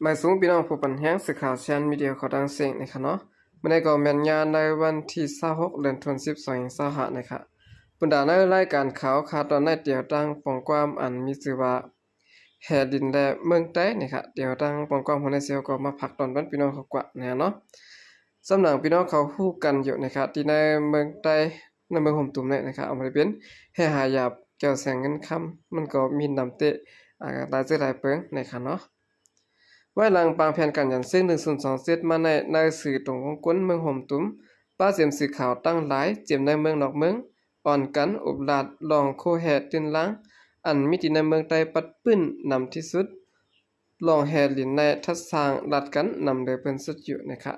หมายสูงพี่น้องผู้ปันแห้งสื่อข่าวชั้นมีเดียขอดังเสียงนะคะเนาะเมื่อในก็แม่นยานในวันที่26เดือนธันวาคม2565นะคะบรรดาในรายการข่าวคาตอนในเดียวตั้งปองความอันมีชื่อว่าแห่ดินและเมืองใต้นะคะเดียวตั้งปองความหัวในเสียวก็มาพักตอนวันพี่น้องเขากว่านะเนาะสำหรับพี่น้องเขาฮู้กันอยู่นะคะที่ในเมืองใต้ในเมืองห่มตุ่มเนี่ยนะคะเอามาเป็นแห่หายาบแก้วแสงเงินคำมันก็มีนำเตะหลายเจอหลายเปิงนะคะเนาะไว้หลังปางแผนกันยันซึ่ง1027เซตมาในสื่อตรงของกวนเมืองห่มตุ้มป้าเสียมสื่อข่าวตั้งหลายเจียมในเมืองนอกเมืองอ่อนกันอุบลาดลองโคแห่ตื่นล้างอันมิติในเมืองใต้ปัดปื้นนำที่สุดลองแห่ลินในทัดสร้างลัดกันนำโดยเป็นสุดอยู่นะคะ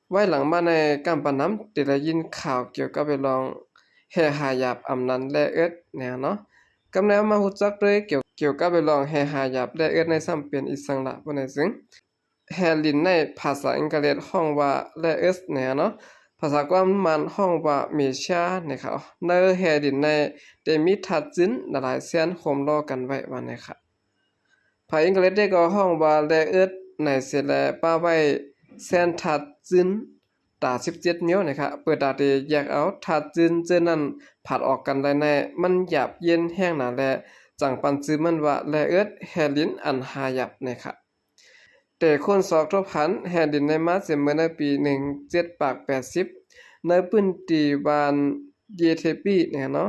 ไว้หลังมาในกำปะน้ำได้ยินข่าวเกี่ยวกับไปลองแห่หายาบอำนันและเอิดแนวเนาะกำแนวมาฮู้จักเลยเกี่ยวกับไปลองแห่หายาบและเอิดในซ้ำเป็นอีสังละบ่ได้ซึ่งแห่ลินในภาษาอังกฤษห้องว่าและเอิดแนวเนาะภาษากวามมันห้องว่าเมชานะครับในแห่ลินในได้มีทัดจินหลายเส้นโฮมรอกันไว้ว่านะครับภาษาอังกฤษได้ก็ห้องว่าและเอิดในเสแลป้าไว้เส้นทัดจินตา17 นิ้วนะครับเปิดตาที่แยกเอาทัดจินเจอนั้นผัดออกกันได้แน่มันหยาบเย็นแห้งหนาและจังปันจือมันว่าและเอิดแฮลินอันหายับนะครับแต่คนสอบทบพันแฮลินในมาเสมอในปี1780ในพื้นที่บ้านเยเทปีเนี่ยเนาะ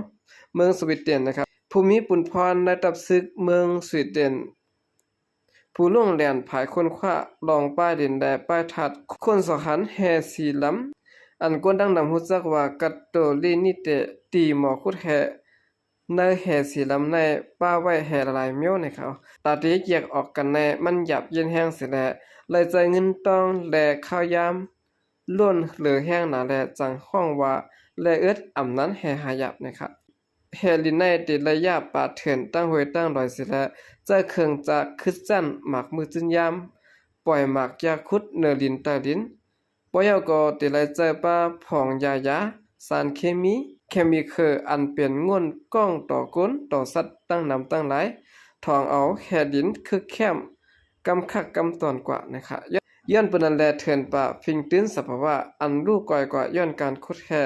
เมืองสวีเดนนะครับภูมิปุนพรในตับซึกเมืองสวีเดนผู้ลงแหลนภายคนคว้าลองป้ายดินแดป้ายทัดคนสหันแฮสีลำอันกวนดังนำฮู้จักว่ากัตโตลินิเตตีหมอคุดแฮในแห่สีลำในป้าไว้แห่หลายเมียวนะครับตาตีแยกออกกันในมันหยับเย็นแห้งเสียแล้วเลยใจเงินต้องแลข้าวยามล้วนเหลือแห้งหนาแลจังห้องว่าแลเอิดอำนั้นแห่หายับนะครับแห่ลินในติระยะปาเถื่อนตั้งหวยตั้งลอยเสียแล้วใจเคืองจากคึดจั่นหมากมือจึนยามปล่อยหมากยาคุดเนลินใต้ดินปอยก็ติไลใจป้าผ่องยายาสารเคมีอันเป็นง่วนก้องต่อก้นต่อสัตว์ตั้งนำตั้งหลายทองเอาแห่ดินคือแคมกำคักกำตอนกว่านะคะย้อนปนันแลเถื่อนป่าฟิงตื้นสภาวะอันลูกก่อยกว่าย้อนการคุดแห่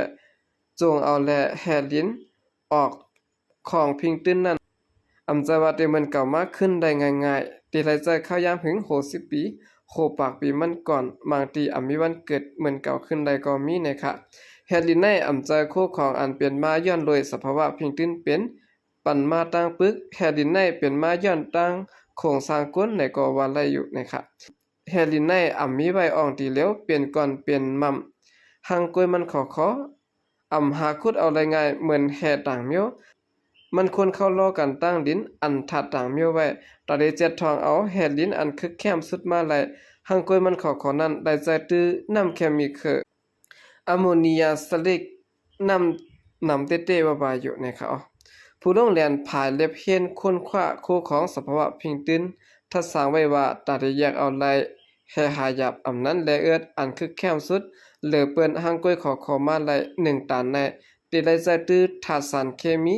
จงเอาแลแห่ดินออกของพิงตื้นนั้นอำใจว่าเตมันเก่ามากขึ้นได้ง่ายๆตีไรใจเข้ายามถึง60 ปีโคปากปีมันก่อนบางทีมีวันเกิดเหมือนเก่าขึ้นได้ก็มีนะคะแฮลินในอำใจคู่ของอันเป็นมาย้อนโดยสภาวะพิงตื้นเป็นปันมาตั้งปึกแฮลินในเป็นมาย้อนตั้งโครงสร้างก้นในก็ว่าไรอยู่นะคะแฮลินในมีไว้อ่องตีเหลวเปลี่ยนก่อนเปลี่ยนมั่มหังกวยมันขอหาคุดเอาไรง่ายเหมือนแห่ต่างเมียวมันควรเข้ารอกันตั้งดินอันถัดต่างเมียวไว้ตาได้เจ็ดทองเอาแห่ดินอันคึกแคมสุดมาไหลหังกวยมันขอนั้นได้ใจตื้อน้ำแคมีอะโมเนียสลิกนำเต้ๆว่าอยู่นะครับผู้ลงแหลนผายเล็บเฮียนค้นคว้าคู่ของสภาวะพิงตื้นทัดสร้างไว้ว่าตาได้แยกเอาไลแห่หายับอำนั้นและเอิดอันคึกแคมสุดเหลือเปิ้นหังกวยขอมาไล1 ตันในติไลใจตื้อถาดสารเคมี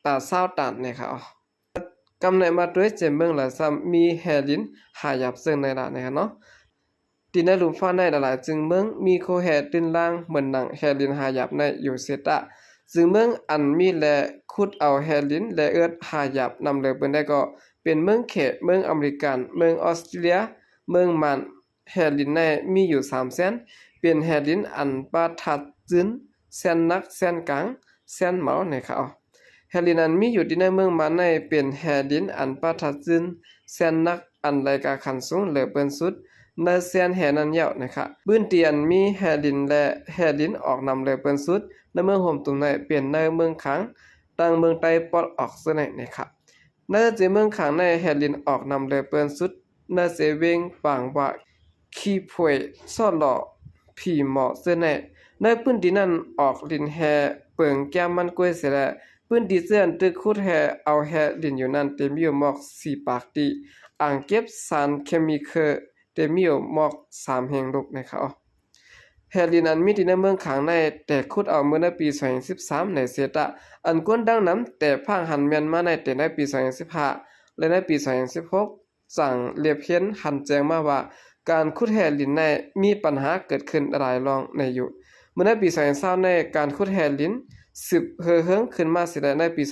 ตา20 ตันนะครับกำเนิดมาด้วยเจมเมืองหลายซ้ำมีแฮลินหายับซึ่งในละนะครับเนาะตีในหลุมฟ้าในหลายจึงเมืองมีโคแฮตื่นล่างเหมือนหนังแฮลินหายับในอยู่เซตะจึงเมืองอันมีและขุดเอาแฮลินและเอิดหายับนำเลยเปิ้นได้ก็เป็นเมืองเขตเมืองอเมริกันเมืองออสเตรเลียเมืองมันแฮลินในมีอยู่3เส้นเป็นแฮลินอันปาทัดจึนเส้นนักเส้นกลางเส้นเหมานะครับแฮลินอันมีอยู่ที่ในเมืองมันในเป็นแฮลินอันปาทัดจึนเส้นนักอันรายการขันสูงเหลือเปิ้นสุดในเซียนแห่นั้นยาวนะครับบื้นเตียนมีแห่ดินและแห่ดินออกนำเลยเปิ้นสุดในเมืองห่มตุงในเปลี่ยนในเมืองขังตั้งเมืองไต้ปอดออกซะไหนนะครับในเจเมืองขังในแห่ดินออกนำเลยเปิ้นสุดในเซเวงปางว่าขี้ผวยซ่อนหล่อผีหมอซะไหนในพื้นที่นั้นออกดินแห่เปิงแก้มมันกล้วยเสียแล้วพื้นที่เสื่อนตึกขุดแห่เอาแห่ดินอยู่นั้นเต็มอยู่หมอก4 ปากตีอ่างเก็บสารเคมีเตมีอยู่หมอก3 แห่งลูกนะครับแฮลินันมีที่ในเมืองขังในแต่ขุดเอาเมื่อในปี2013ในเซตะอันกวนดังน้ำแต่พางหันเมียนมาในแต่ในปี2015และในปี2016 สั่งเรียบเห็นหันแจ้งมาว่าการขุดแห่ลิ้นในมีปัญหาเกิดขึ้นหลายรองในอยู่เมื่อในปี2020ในการขุดแห่ลิ้นสืบเฮิงขึ้นมาสิได้ในปี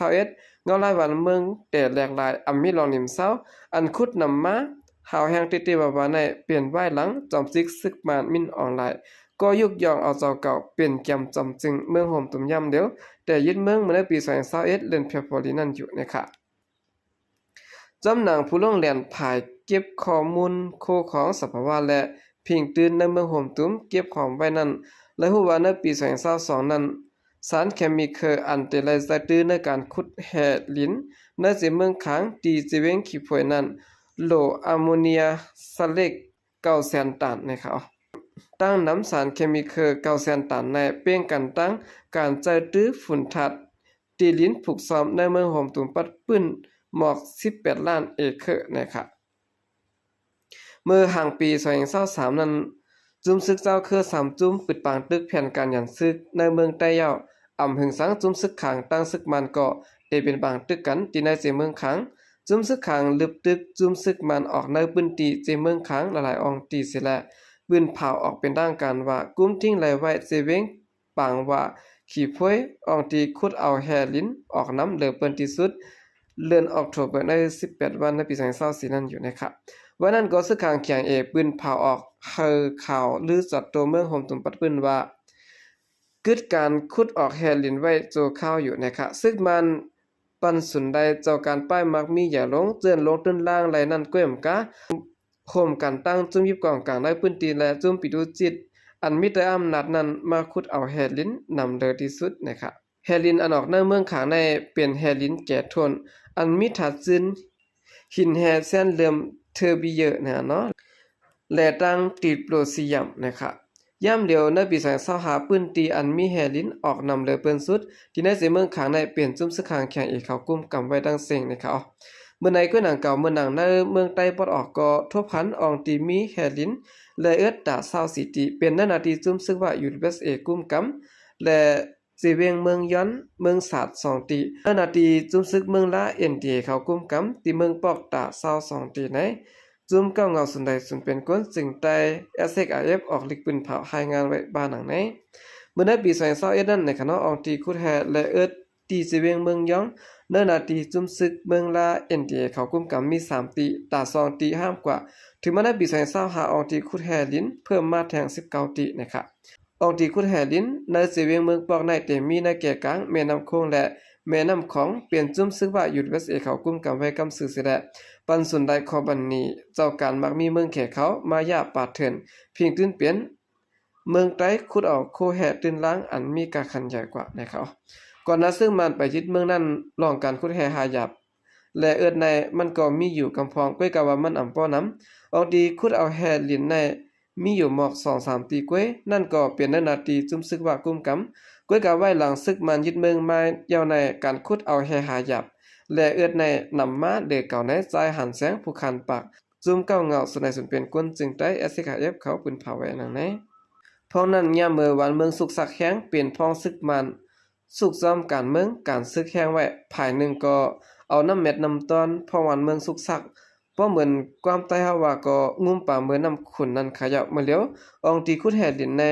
2021เงาลายวันเมืองแต่แหลกหลายมีลองนิมเศร้าอันขุดนำมาหาวแห่งติว่าในเปลี่ยนไว้หลังจอมซิกซึกมานมินออนไลน์ก็ยุกยองเอาเจ้าเก่าเปลี่ยนแกมจำจึงเมืองโฮมตุ่มยำเดียวแต่ยึดเมืองเมื่อในปี2021เล่นเพียพอลีนั่นอยู่นะครับจำหนังผู้ลงเรียนภายเก็บข้อมูลโคของสภาวะและพิงตื่นในเมืองโฮมตุ่มเก็บของไว้นั้นและฮู้ว่าในปี2022นั้นสารเคมีเคอันเตไลไซตือในการขุดแห่ลิ้นในสิเมืองขางตีจิเวงขี้ผวยนั้นโลอะโมเนียซาเล็ก900,000 ตันนะครับตั้งน้ำสารเคมี900,000 ตันในเป้งกันตั้งการใจตื้อฝุ่นทัดตีลิ้นผูกซ้อมในเมืองโฮมตุ่มปัดปื้นหมอก18 ล้านเอเคอร์นะครับเมื่อห่างปี2023นั้นจุมซึกเจ้าคือ3จุมปิดปางตึกแผ่นการหยันซึกในเมืองใต้ยาวหึงสังจุมซึกขังตั้งซึกมันก็เป็นบางตึกกันที่ในเมืองขังจุมซึกขังลึบตึกจุมซึกมันออกในพื้นที่เมืองขังหลายๆอองตีเสียและปืนเผาออกเป็นด้านการว่ากุ้มทิ้งไหลไว้เวงปางว่าขี่พวยอองตีขุดเอาแฮลินออกน้ำเหลือเปิ้นที่สุดเดือนออกโทเบอร์ใน18 วันในปี2024นั้นอยู่นะครับวันนั้นก็ซึกขังเขียงปืนเผาออกข่าวหรือจัดตัวเมืองโฮมตุ่มปัดปืนว่าเกิดการขุดออกแฮลินไว้โจข้าวอยู่นะครับซึ่งมันปันสุนใดเจ้าการป้ายมักมีอย่าลงเจือนลงตื้นล่างไหลนั่นก้มกะโคมกันตั้งจุ่มยิบกองกลางในพื้นที่และจุ่มปิดูจิตอันมีแต่อำนาจนั้นมาขุดเอาแฮลินนำเดิที่สุดนะครับแฮลินอันออกในเมืองขางในเป็นแฮลินแก่ทนอันมีถาจึนหินแฮเส้นเหลื่อมเทอร์บิเยอร์เนาะและตั้งติดโปรซิยัมนะครับย่ำเดียวในปี2025ปื้นตีอันมีแฮลินออกนำเลยเปิ้นสุดที่ในเมืองขางในเปลี่ยนจุ่มซึกขางแข่งอีกเขากุมกำไว้ดังเสียงนะครับเมื่อในก็หนังเก่าเมื่อหนังในเมืองใต้ปอดออกก็ทบพันอองตีมีแฮลินและเอิดดา24ตีเป็นนาทีจุ่มซึกว่าอยู่ USA กุมกำและสิเวียงเมืองย้อนเมืองศาสตร์2ตีนาทีจุ่มซึกเมืองละ NDA เขากุมกำที่เมืองปอกตา22ตีไหนจุ่มเก้าเงาสุนใดสุนเป็นก้นสิ่งใด SXIF ออกลิกปืนเผาหายงานไว้บ้านหนังไหนเมื่อในปี2021นั้นในคณะอองตีคุดแฮและเอิดตีสิเวียงเมืองย้องเนื้อนาทีจุ่มซึกเมืองละ NDA เขากุมกำมี3ตีตา2ตีห้ามกว่าถึงมาในปี2025อองตีคุดแฮลิ้นเพิ่มมาแทง19ตีนะครับอองตีคุดแฮลิ้นในสิเวียงเมืองปอกในเต็มมีในแก่กลางแม่น้ำโขงและแม่น้ำของเปลี่ยนจุ่มซึกว่าอยู่ USA เขากุมกำไว้กำสื่อเสียและปันสุนใดคอบันนี้เจ้าการมักมีเมืองแขกเขามายาปาดเถินเพียงตื้นเปลี่ยนเมืองใต้ขุดออกโคแห่ตื้นล้างอันมีกาคันใหญ่กว่านะครับก่อนนั้นซึ่งมันไปยึดเมืองนั้นลองการขุดแห่หาหยับและเอิดในมันก็มีอยู่กำพองก้วยกะว่ามันอ่ำป้อน้ำออกดีขุดเอาแห่ลินในมีอยู่หมอก 2-3 ตีก้วยนั่นก็เปลี่ยนนาทีจุ่มซึกว่ากุมกำก้วยกะไว้หลังซึกมันยึดเมืองมายาวในการขุดเอาแห่หาหยับและเอื้อในนำมาเด็กเก่าในใจหันแสงผู้คันปากจุ่มเก้าเงาสุดในสุนเป็นก้นจึงได้ SKF เขาปืนเผาไว้นังไหนเพราะนั้นยามเมื่อวันเมืองสุกสักแข้งเปลี่ยนพ้องซึกมันสุกซ้อมการเมืองการซึกแข้งไว้ภายหนึ่งก็เอาน้ำเม็ดน้ำตอนพอวันเมืองสุกสักเพราะเหมือนความใต้ฮาว่าก็งุ่มป่าเมื่อน้ำขุนนั้นขยับมาเลี้ยวอองตีคุดแห่ดินแน่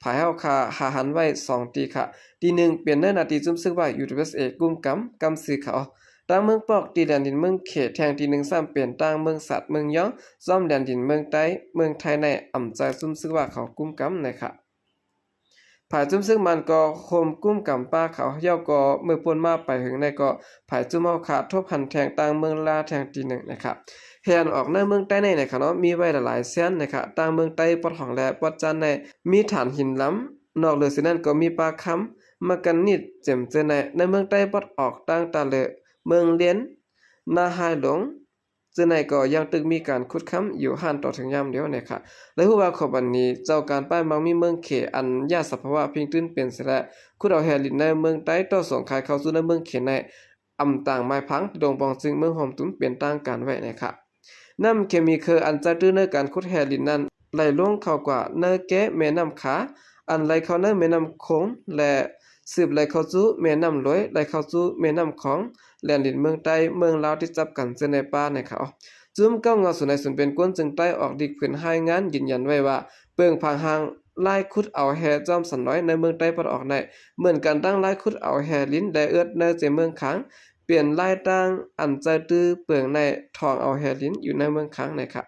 ภายเฮาคาหาหันไว้2ตีค่ะตีหนึ่งเปลี่ยนเนื้อนาทีจุ่มซึกว่า USA กุมกำสื่อเขาตั้งเมืองปอกตีแดนดินเมืองเขตแทงที1-3เปลี่ยนตั้งเมืองสัตว์เมืองย้องซ่อมแดนดินเมืองใต้เมืองไทยในอ่ำใจซุ่มซึกว่าเขากุ้มกำนะครับภายจุ่มซึกมันก็โคมกุ้มกำป้าเขาเย่าก็เมื่อปนมาไปถึงในก็ภายจุ่มเฮาขาดทบหันแทงตั้งเมืองลาแทงที1นะครับแฮนออกในเมืองใต้ในนะครับเนาะมีไว้หลายๆเส้นนะครับตั้งเมืองใต้ปอดของและปอดจันในมีฐานหินล้ำนอกเหลือสินั้นก็มีปลาค้ำมากันนิดเจ็มเจอในเมืองใต้ปอดออกตั้งตาเลเมืองเลียนนาหายหลงจึงในก็ยังตึกมีการขุดค้ำอยู่ห่านต่อถึงยามเดียวนะครับและฮู้ว่าขอบันนี้เจ้าการป้ายมังมีเมืองเขอันยาสภาวะพิงตื้นเป็นเสียและขุดเอาแฮลินในเมืองใต้ต่อส่งขายเข้าสู่ในเมืองเขในอำต่างไม้พังดงบองจึงเมืองหอมตุ้มเปลี่ยนต่างกันไว้นะครับน้ำเคมีคืออันจะตื้อในการขุดแฮลินนั้นไหลลงเข้ากว่าเนื้อแก้แม่น้ำขาอันไหลเข้าในแม่น้ำโขงและสืบไหลเข้าสู่แม่น้ำลอยไหลเข้าสู่แม่น้ำของแลนดินเมืองใต้เมืองลาวที่จับกันเจอในป่านะครับ จุ้มเก้างอสุนในสุนเป็นก้นจึงใต้ออกดิกผืนให้งานยืนยันไว้ว่าเปิงพังหางไล่คุดเอาแฮจอมสันน้อยในเมืองใต้ปะออกในเหมือนกันตั้งไล่คุดเอาแฮลิ้นได้เอื้อในเจเมืองขังเปลี่ยนไล่ตั้งอันใจตื้อเปิงในทองเอาแฮลิ้นอยู่ในเมืองขังนะครับ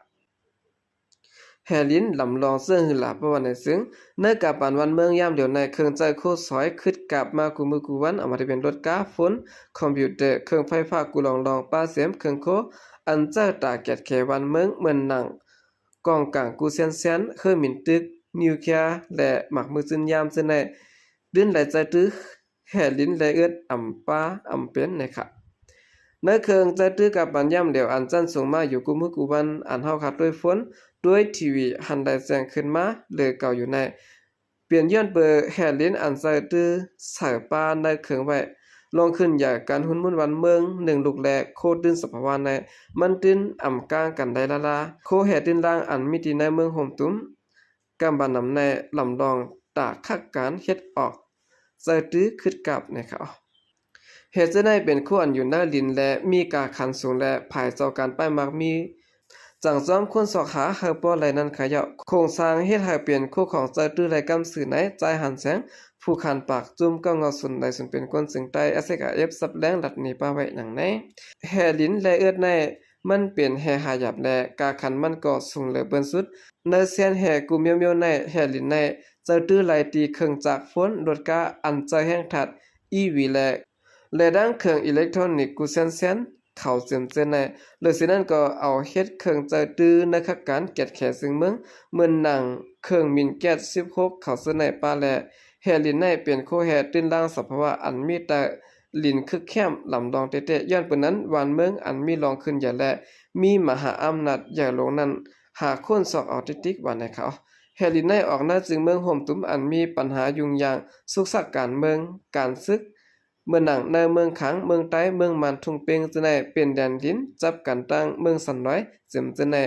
แฮลินลำลองเสื้อหือหลาประวันในซึ่งเนื้อกาปันวันเมืองยามเดียวในเครื่องใจโคสอยขึ้นกลับมากูมือกูวันเอามาที่เป็นรถก้าฝนคอมพิวเตอร์เครื่องไฟฟ้ากูลองป้าเสียมเครื่องโคอันเจ้าตาแกดแขวันเมืองเหมือนหนังกองกลางกูเซียนเครื่องมินตึกนิวเคลียร์และหมักมือซึนยามซึนในดื้นไหลใจตื้อแฮลินและเอื้ออ่ำป้าอ่ำเป็นนะครับในเครื่องใจตื้อกับปันย่ำเดียวอันจันส่งมาอยู่กูมือกูวันอันเฮาขัดด้วยฝนด้วยทีวีหันได้แจ้งขึ้นมาเหลือเก่าอยู่ในเปลี่ยนย้อนเบอร์แฮลินอันใส่ตื้อสายปานได้เครื่องไว้ลองขึ้นอย่างการหุ่นมุ่นวันเมือง1ลูกแลโคตื้นสภาวะในมันตื้นอ่ำกลางกันได้ละโคแฮตื้นล่างอันมีที่ในเมืองโฮมตุ้มกำบันนำในลำลองตาคักการเฮ็ดออกใส่ตื้อขึ้นกับนะครับเหตุจะได้เป็นคู่อันอยู่หน้าลินและมีกาคันสูงและภายเจ้าการป้ายมักมีจังซ้อมคนสอกหาเฮาป้อไหลนั้นขยะโครงสร้างเฮ็ดให้เปลี่ยนคู่ของใจตื้อไหลกำสื่อไหนใจหันแสงผู้คันปากจุ่มก็งอสุนไหลสุนเป็นคนสึงใต้ SKF สับแรงหลัดนี้ป้าไว้หนังในแห่ลิ้นและเอื้อในมันเปลี่ยนแห่หาหยับและกาคันมันก็สูงเหลือเปิ้นสุดในเสียนแห่กูเมียวๆในแห่ลิ้นในใจตื้อไหลตีเครื่องจากฝนรถกาอันใจแห้งถัด EV และด้านเครื่องอิเล็กทรอนิกส์กูเซียนเขาเสียมเจนในเลยสินั้นก็เอาเฮ็ดเครื่องใจตื้อในคักการแกดแขซึ่งเมืองเหมือนหนังเครื่องมินแก๊ส16เขาเสนในปาและแฮลินในเปลี่ยนโคแฮตื้นล่างสภาวะอันมีแต่ลินคึกแคมลำดองเตะๆย้อนเปิ้นนั้นวันเมืองอันมีรองขึ้นอย่าและมีมหาอำนาจใหญ่ลงนั้นหาคนสอกเอาติกวันให้เขาแฮลินในออกหน้าจึงเมืองห่มตุ้มอันมีปัญหายุ่งยากสุกสักการเมืองการซึกเมื่อหนังในเมืองขังเมืองใต้เมืองมันทุงเปงจะได้เป็นแดนดินจับกันตั้งเมืองสันน้อยจึมจะได้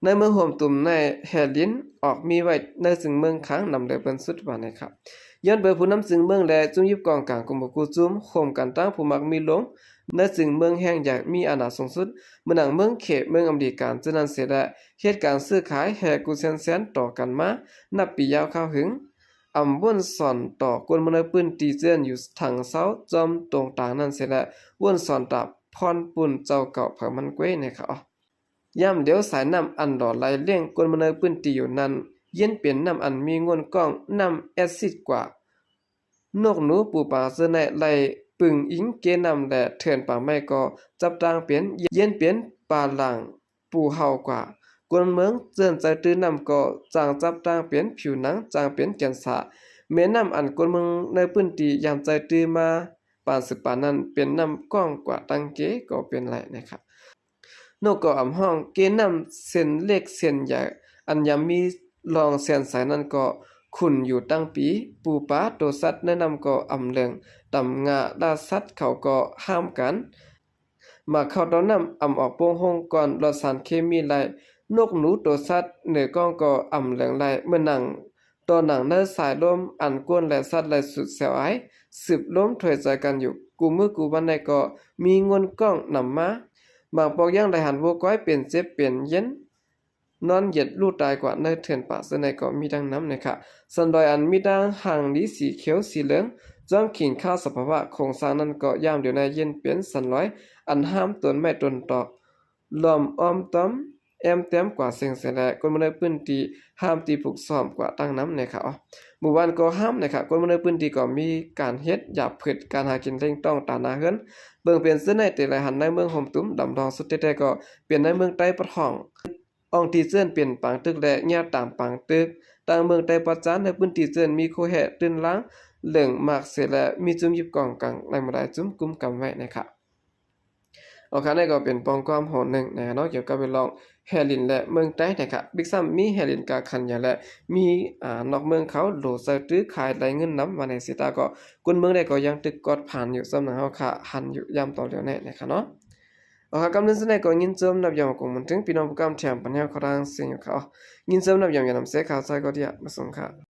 ในเมืองห่มตุ่มในแห่ลินออกมีไว้ในจึงเมืองขังนำเลยเป็นสุดว่านะครับย้อนเบอร์ผู้นำจึงเมืองและจุ่มยิบกองกลางกุมกูจุ่มข่มกันตั้งผู้มักมีลงในจึงเมืองแห่งใหญ่มีอาณาสูงสุดเมื่อหนังเมืองเขตเมืองอเมริกันจะนั้นเสียและเหตุการณ์ซื้อขายแห่กูเซนต่อกันมานับปียาวเข้าหึงอำวนสอนต่อกวนมนปืนตีเจียนอยู่ทางเซาจอมตรงต่างนั้นเสียและวนสอนตับพรปุ่นเจ้าเก่าเผามันเก้นะครับย่ำเดี๋ยวสายน้ำอันดอไหลเลี้ยงกวนมนปืนตีอยู่นั้นเย็นเปลี่ยนน้ำอันมีงวนกล้องน้ำแอซิดกว่านกหนูปูปลาเสนไหลปึงอิงเกน้ำและเถื่อนป่าไม้ก็จับต่างเปลี่ยนเย็นเปลี่ยนปลาหลังปูเฮากว่ากวนเมืองเจินใจตื้อนำก็จางจับต่างเปลี่ยนผิวหนังจางเปลี่ยนแก่นสะแม่น้ำอันกวนเมืองในพื้นที่ยามใจตื้อมาปานสิปานนั้นเป็นน้ำกว้างกว่าตังเกก็เป็นไรนะครับนกก็อำห้องเกน้ำเส้นเล็กเส้นใหญ่อันยามมีรองเส้นสายนั้นก็ขุ่นอยู่ตั้งปีปูปลาตัวสัตว์แนะนำก็อำเลืองตำงาดาสัตว์เขาก็ห้ามกันมาเข้าตอนน้ำอำออกโป่งห้องก่อนรสสารเคมีไหลนกหนูตัวสัตว์เหนือกล้องก็อำเหลืองไหลเมื่อหนังตัวหนังเนื้อสายลมอันก้นและสัตว์ไหลสุดเสียวไอสืบล้มถอยใจกันอยู่กูมือกูวันใดก็มีงวนกล้องนำมาบางปอกย่างไหลหันวัวก้อยเปลี่ยนเจ็บเปลี่ยนเย็นนอนเหยียดลู่ตายกว่าในเถื่อนป่าเสนก็มีดังน้ำนะครับสันดอยอันมีดังห่างดีสีเขียวสีเหลืองจอมขิงข้าวสภาวะโครงสร้างนั้นก็ย่ามเดี๋ยวในเย็นเปลี่ยนสันร้อยอันห้ามต้นไม้ต้นตอกล้อมอ้อมต้อมแอมเต็มกว่าเสียงเสียแลคนมาในพื้นที่ห้ามตีผูกซ้อมกว่าตั้งน้ำนะครับหมู่บ้านก็ห้ามนะครับคนมาในพื้นที่ก็มีการเฮ็ดหยาบผึดการหากินเร่งต้องตานาเฮือนเบิ่งเป็นซื้อในแต่ละหันในเมืองห่มตุ้มดำดองสุดแต่ก็เปลี่ยนในเมืองใต้ปะท่องอองตีเจิ้นเปลี่ยนปังตึกและแยกตามปังตึกต่างเมืองใต้ปัจจานในพื้นที่เจิ้นมีโคแห่ตื่นล้างเหลืองมากเสียและมีจุ่มยิบกองกลางในมาได้จุ่มกุมกำไว้นะครับโอเคนี่ก็เป็นปองความโหดหนึ่งนะครับเนาะเกี่ยวกับไปลองแฮลินและเมืองใต้นะครับบิ๊กซัมมีแฮลินกาคันอย่างและมีนอกเมืองเขาโหลใส่ตื้อขายไหลเงินน้ำมาในสิตาก็คนเมืองได้ก็ยังตึกกอดผ่านอยู่สำนักเฮาค่ะหันอยู่ยามต่อเดียวแน่นะครับเนาะโอเคกำลังสนก็ยินจมนับยามของมันถึงพี่น้องผู้กำแถมปัญญาครางเสียงอยู่เขายินจมนับยามอย่านำเสข่าวใส่ก็ที่มาส่งค่ะ